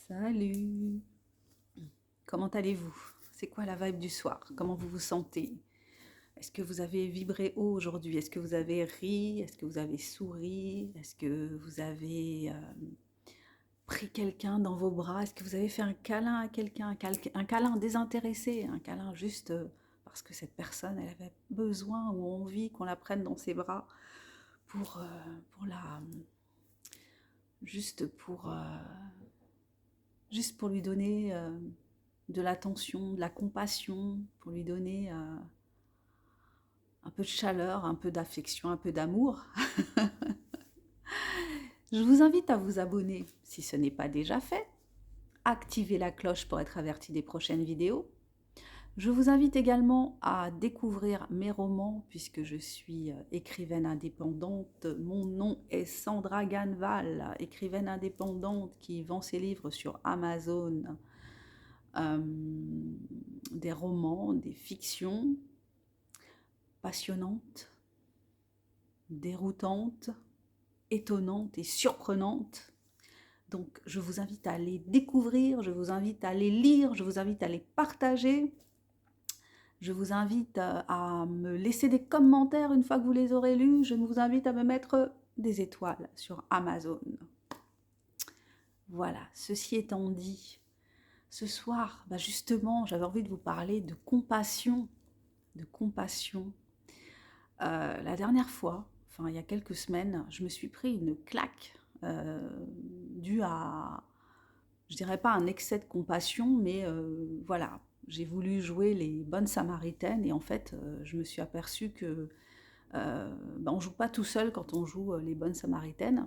Salut! Comment allez-vous? C'est quoi la vibe du soir? Comment vous vous sentez? Est-ce que vous avez vibré haut aujourd'hui? Est-ce que vous avez ri? Est-ce que vous avez souri? Est-ce que vous avez pris quelqu'un dans vos bras? Est-ce que vous avez fait un câlin à quelqu'un? Un câlin désintéressé, un câlin juste parce que cette personne, elle avait besoin ou envie qu'on la prenne dans ses bras pour, pour la... juste pour... juste pour lui donner de l'attention, de la compassion, pour lui donner un peu de chaleur, un peu d'affection, un peu d'amour. Je vous invite à vous abonner si ce n'est pas déjà fait. Activez la cloche pour être averti des prochaines vidéos. Je vous invite également à découvrir mes romans puisque je suis écrivaine indépendante. Mon nom est Sandra Ganval, écrivaine indépendante qui vend ses livres sur Amazon. Des romans, des fictions passionnantes, déroutantes, étonnantes et surprenantes. Donc je vous invite à les découvrir, je vous invite à les lire, je vous invite à les partager. Je vous invite à me laisser des commentaires une fois que vous les aurez lus. Je vous invite à me mettre des étoiles sur Amazon. Voilà, ceci étant dit, ce soir, justement, j'avais envie de vous parler de compassion. De compassion. La dernière fois, enfin il y a quelques semaines, je me suis pris une claque due à, je dirais pas un excès de compassion, mais voilà, j'ai voulu jouer les bonnes samaritaines et en fait, je me suis aperçue que on joue pas tout seul quand on joue les bonnes samaritaines.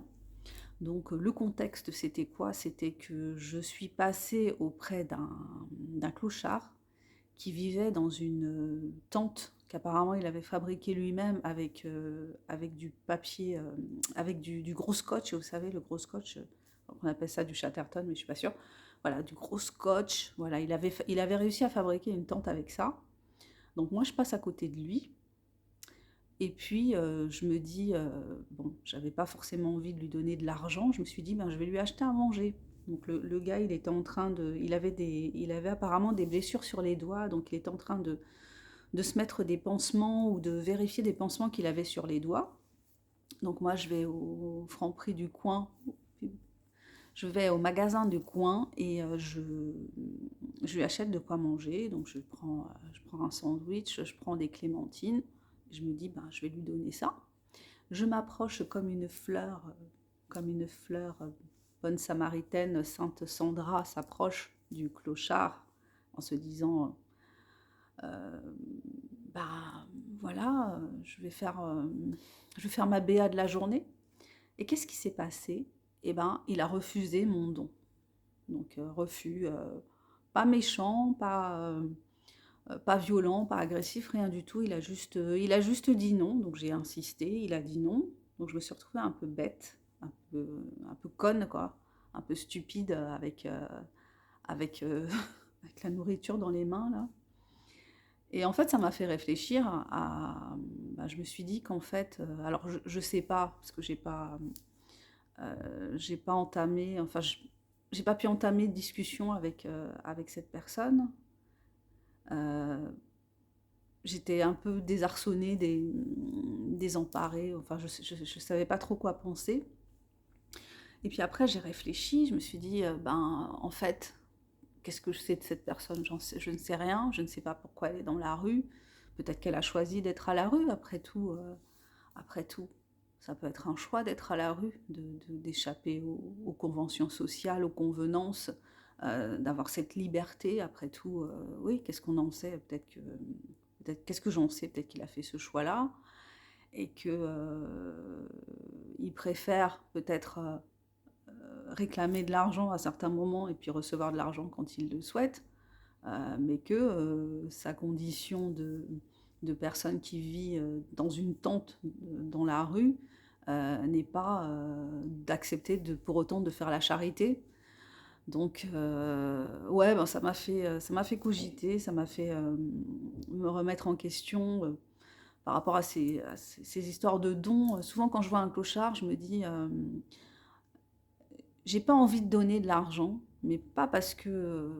Donc le contexte, c'était quoi? C'était que je suis passée auprès d'un clochard qui vivait dans une tente qu'apparemment il avait fabriquée lui-même avec du papier, avec du gros scotch, vous savez, le gros scotch, on appelle ça du Chatterton, mais je ne suis pas sûre. Voilà, du gros scotch, voilà, il avait réussi à fabriquer une tente avec ça. Donc moi, je passe à côté de lui, et puis je me dis, bon, j'avais pas forcément envie de lui donner de l'argent, je me suis dit, je vais lui acheter à manger. Donc le gars, il était en train de, il avait apparemment des blessures sur les doigts, donc il était en train de se mettre des pansements ou de vérifier des pansements qu'il avait sur les doigts. Donc moi, je vais au Franprix du coin, je vais au magasin du coin et je lui achète de quoi manger. Donc je prends un sandwich, je prends des clémentines. Je me dis, je vais lui donner ça. Je m'approche comme une fleur bonne samaritaine, Sainte Sandra s'approche du clochard en se disant, euh, bah voilà, je vais faire ma béa de la journée. Et qu'est-ce qui s'est passé? Eh ben, il a refusé mon don. Donc refus, pas méchant, pas violent, pas agressif, rien du tout. Il a juste dit non. Donc j'ai insisté, il a dit non. Donc je me suis retrouvée un peu bête, un peu conne, quoi, un peu stupide avec, avec la nourriture dans les mains, là. Et en fait, ça m'a fait réfléchir je me suis dit qu'en fait, alors je sais pas, parce que j'ai pas entamé, enfin, j'ai pas pu entamer de discussion avec cette personne. Euh, J'étais un peu désarçonnée, désemparée, enfin, je savais pas trop quoi penser. Et puis après, j'ai réfléchi, je me suis dit, en fait, qu'est-ce que je sais de cette personne? Je ne sais rien, je ne sais pas pourquoi elle est dans la rue. Peut-être qu'elle a choisi d'être à la rue, après tout. Après tout, ça peut être un choix d'être à la rue, d'échapper aux conventions sociales, aux convenances, d'avoir cette liberté. Après tout, oui, qu'est-ce qu'on en sait? Qu'est-ce que j'en sais? Peut-être qu'il a fait ce choix-là et que il préfère peut-être réclamer de l'argent à certains moments et puis recevoir de l'argent quand il le souhaite, mais que sa condition de personne qui vit dans une tente dans la rue n'est pas d'accepter pour autant de faire la charité. Donc ouais, ça m'a fait cogiter, ça m'a fait me remettre en question par rapport à ces histoires de dons. Souvent quand je vois un clochard, je me dis j'ai pas envie de donner de l'argent, mais pas parce que,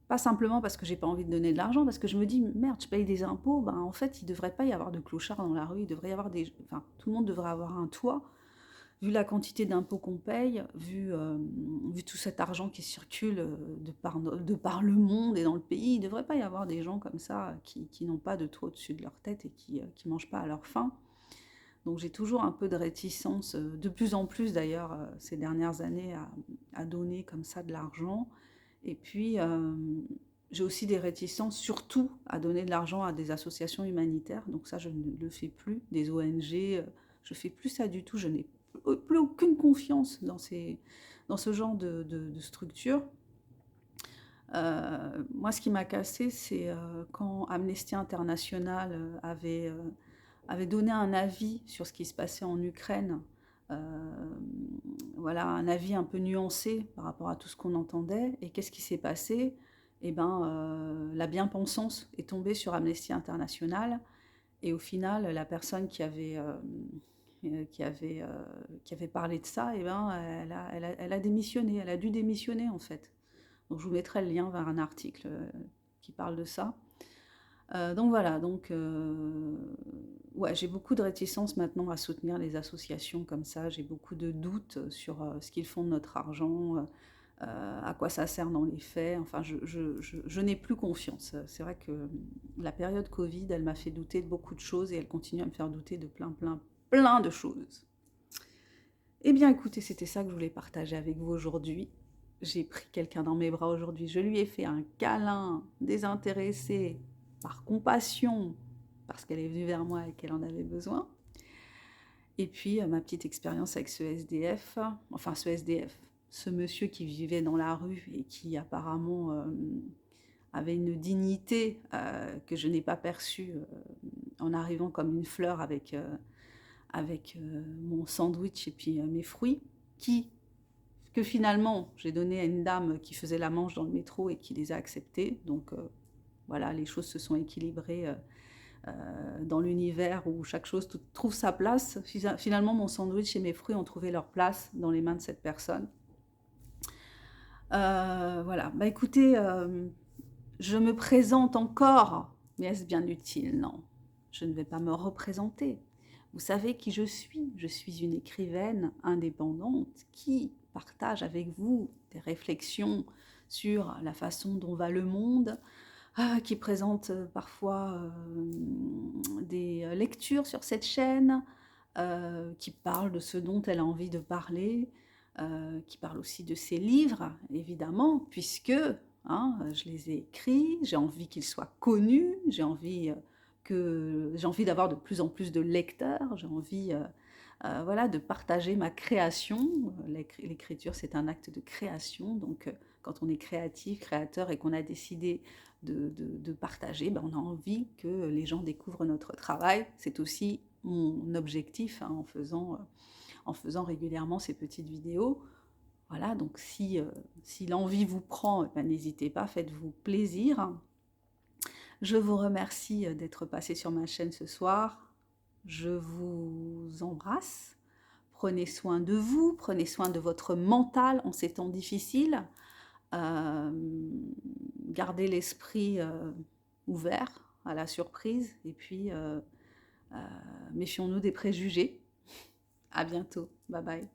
pas simplement parce que j'ai pas envie de donner de l'argent, parce que je me dis: «Merde, je paye des impôts, ben, en fait, il devrait pas y avoir de clochards dans la rue, il devrait y avoir des enfin, tout le monde devrait avoir un toit». Vu la quantité d'impôts qu'on paye, vu tout cet argent qui circule de par le monde et dans le pays, il ne devrait pas y avoir des gens comme ça qui n'ont pas de toit au-dessus de leur tête et qui ne mangent pas à leur faim. Donc j'ai toujours un peu de réticence, de plus en plus d'ailleurs, ces dernières années, à donner comme ça de l'argent. Et puis, j'ai aussi des réticences, surtout à donner de l'argent à des associations humanitaires. Donc ça, je ne le fais plus. Des ONG, je ne fais plus ça du tout. Je n'ai plus aucune confiance dans ce genre de structure. Moi, ce qui m'a cassé, c'est quand Amnesty International avait donné un avis sur ce qui se passait en Ukraine. Voilà, un avis un peu nuancé par rapport à tout ce qu'on entendait. Et qu'est-ce qui s'est passé? Eh ben, la bien-pensance est tombée sur Amnesty International. Et au final, la personne qui avait parlé de ça, eh ben, elle a démissionné. Elle a dû démissionner, en fait. Donc, je vous mettrai le lien vers un article qui parle de ça. Donc voilà, ouais, j'ai beaucoup de réticence maintenant à soutenir les associations comme ça. J'ai beaucoup de doutes sur ce qu'ils font de notre argent, à quoi ça sert dans les faits. Enfin, je n'ai plus confiance. C'est vrai que la période Covid, elle m'a fait douter de beaucoup de choses et elle continue à me faire douter de plein de choses. Eh bien, écoutez, c'était ça que je voulais partager avec vous aujourd'hui. J'ai pris quelqu'un dans mes bras aujourd'hui. Je lui ai fait un câlin désintéressé, par compassion, parce qu'elle est venue vers moi et qu'elle en avait besoin. Et puis, ma petite expérience avec ce SDF, enfin ce SDF, ce monsieur qui vivait dans la rue et qui apparemment avait une dignité que je n'ai pas perçue en arrivant comme une fleur avec mon sandwich et puis mes fruits, que finalement j'ai donné à une dame qui faisait la manche dans le métro et qui les a acceptés. Donc voilà, les choses se sont équilibrées dans l'univers où chaque chose trouve sa place. Finalement, mon sandwich et mes fruits ont trouvé leur place dans les mains de cette personne. Voilà, bah écoutez, je me présente encore, mais est-ce bien utile? Non, je ne vais pas me représenter. Vous savez qui je suis? Je suis une écrivaine indépendante qui partage avec vous des réflexions sur la façon dont va le monde, qui présente parfois des lectures sur cette chaîne, qui parle de ce dont elle a envie de parler, qui parle aussi de ses livres, évidemment, puisque hein, je les ai écrits, j'ai envie qu'ils soient connus, j'ai envie d'avoir de plus en plus de lecteurs, j'ai envie voilà, de partager ma création. L'écriture, c'est un acte de création, donc quand on est créatif, créateur et qu'on a décidé de partager, ben, on a envie que les gens découvrent notre travail. C'est aussi mon objectif hein, en faisant régulièrement ces petites vidéos. Voilà, donc si l'envie vous prend, ben, n'hésitez pas, faites-vous plaisir. Je vous remercie d'être passé sur ma chaîne ce soir. Je vous embrasse. Prenez soin de vous, prenez soin de votre mental en ces temps difficiles. Gardez l'esprit ouvert à la surprise et puis méfions-nous des préjugés. À bientôt. Bye bye.